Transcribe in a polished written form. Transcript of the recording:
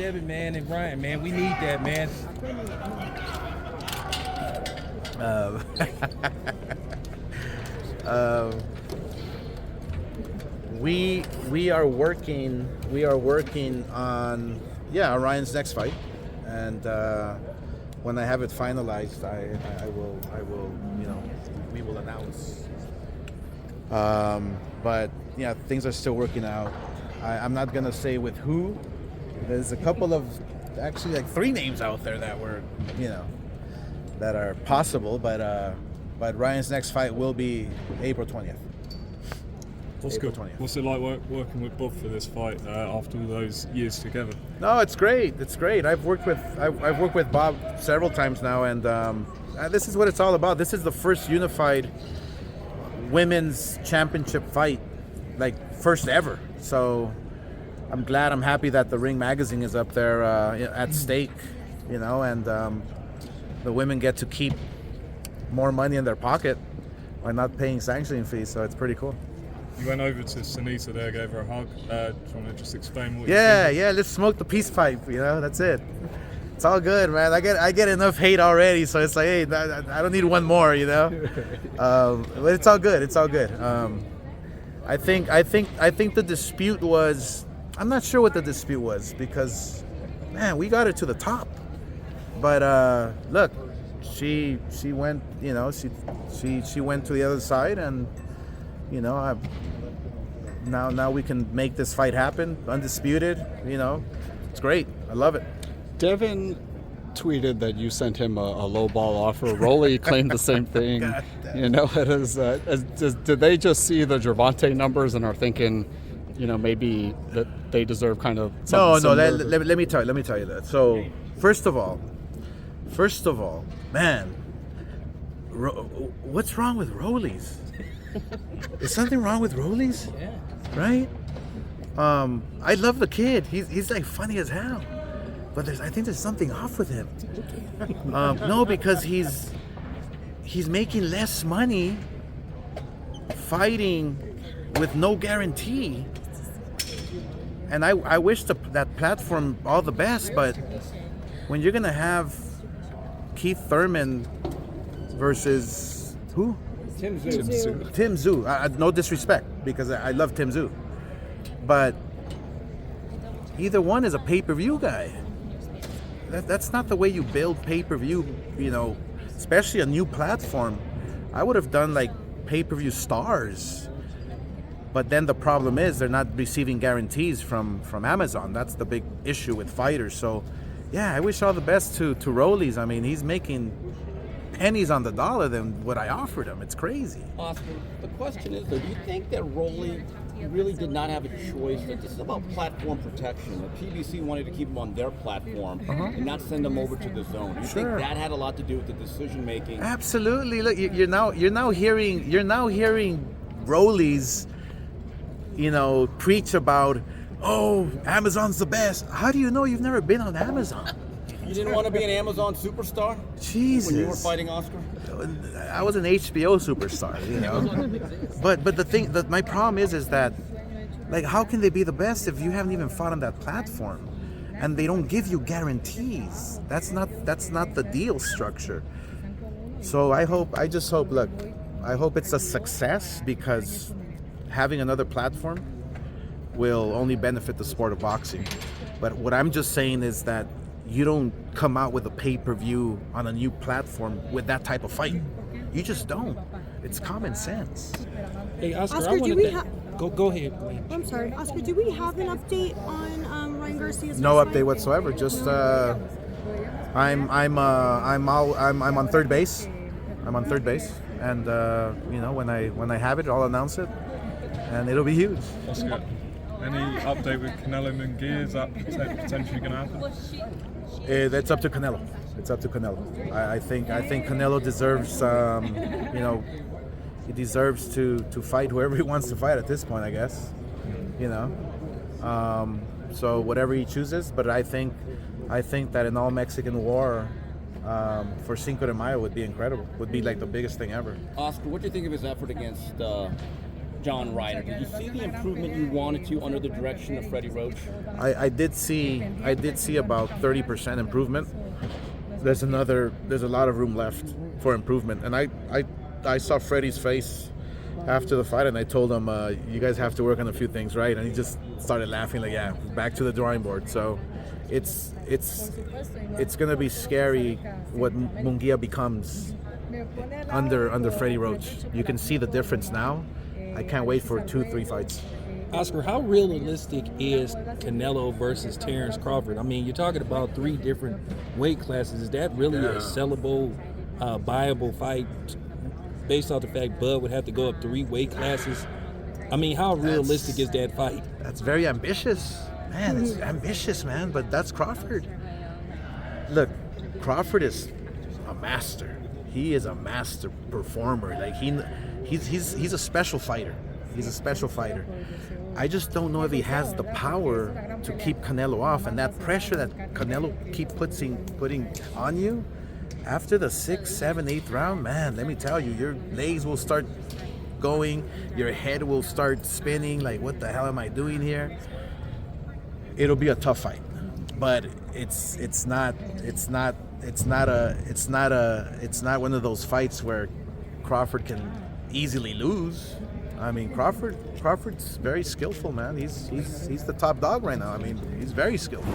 Devin, man, and Ryan, man. We need that, man. We are working on Ryan's next fight, and when I have it finalized, I will we will announce. But yeah, things are still working out. I'm not gonna say with who. There's a couple of, actually like 3 names out there that were, that are possible, but Ryan's next fight will be April 20th. April 20th. What's it like working with Bob for this fight after all those years together? No, it's great. It's great. I've worked with Bob several times now, and this is what it's all about. This is the first unified women's championship fight, like first ever. So I'm happy that the Ring magazine is up there at stake, and the women get to keep more money in their pocket by not paying sanctioning fees. So it's pretty cool. You went over to Sunita there, gave her a hug. Do you want to just explain what Yeah, let's smoke the peace pipe, that's it. It's all good, man. I get enough hate already, so it's like, hey, I don't need one more, but it's all good. It's all good. I think the dispute was, I'm not sure what the dispute was, because, man, we got it to the top. But look, she went, she went to the other side, and now we can make this fight happen, undisputed. It's great. I love it. Devin tweeted that you sent him a low ball offer. Rolly claimed the same thing. Did they just see the Gervonta numbers and are thinking, maybe that they deserve kind of something similar? Let me tell you that. So first of all, man, what's wrong with Rollies? Is something wrong with Rollies? Yeah. Right? I love the kid. He's like funny as hell. But I think there's something off with him. No, because he's making less money fighting with no guarantee. And I wish that platform all the best, but when you're gonna have Keith Thurman versus who? Tim Tszyu. Tim Tszyu. No disrespect, because I love Tim Tszyu, but either one is a pay-per-view guy. That's not the way you build pay-per-view, especially a new platform. I would have done like pay-per-view stars, but then the problem is they're not receiving guarantees from Amazon. That's the big issue with fighters. So yeah, I wish all the best to Rollies. I mean, he's making pennies on the dollar than what I offered him. It's crazy. Oscar, the question is, though, do you think that Rolly really did not have a choice? That this is about platform protection. The PBC wanted to keep him on their platform and not send him over to the zone. Do you think that had a lot to do with the decision making? Absolutely. Look, you're now hearing Rollies, preach about, oh, Amazon's the best. How do you know? You've never been on Amazon. You didn't want to be an Amazon superstar? Jesus. When you were fighting Oscar? I was an HBO superstar, But the thing, my problem is that, like, how can they be the best if you haven't even fought on that platform? And they don't give you guarantees. That's not the deal structure. So I hope it's a success, because having another platform will only benefit the sport of boxing. But what I'm just saying is that you don't come out with a pay-per-view on a new platform with that type of fight. You just don't. It's common sense. Hey, Oscar, Oscar, I wanted to go ahead. I'm sorry, Oscar. Do we have an update on Ryan Garcia's? No update whatsoever. Just I'm on third base. I'm on third base, and when I have it, I'll announce it, and it'll be huge. Oscar, any update with Canelo Munguia? Is that potentially going to happen? It's up to Canelo. It's up to Canelo. I think Canelo deserves, he deserves to fight whoever he wants to fight at this point, I guess. So whatever he chooses. But I think that an all-Mexican war for Cinco de Mayo would be incredible. Would be like the biggest thing ever. Oscar, what do you think of his effort against John Ryder. Did you see the improvement you wanted to under the direction of Freddie Roach? I did see about 30% improvement. There's a lot of room left for improvement, and I saw Freddie's face after the fight, and I told him, you guys have to work on a few things, right? And he just started laughing, like, yeah, back to the drawing board. So it's gonna be scary what Munguia becomes under Freddie Roach. You can see the difference now. I can't wait for 2-3 fights. Oscar, how realistic is Canelo versus Terrence Crawford? I mean, you're talking about 3 different weight classes. Is that really a sellable, viable fight based off the fact Bud would have to go up 3 weight classes? I mean, how realistic is that fight? That's very ambitious. Man, it's ambitious, man, but that's Crawford. Look, Crawford is a master. He is a master performer. Like he's a special fighter. He's a special fighter. I just don't know if he has the power to keep Canelo off, and that pressure that Canelo keep putting on you after the 6th, 7th, 8th round, man, let me tell you, your legs will start going, your head will start spinning, like, what the hell am I doing here? It'll be a tough fight, but it's not one of those fights where Crawford can easily lose. I mean, Crawford's very skillful, man. He's the top dog right now. I mean, he's very skillful.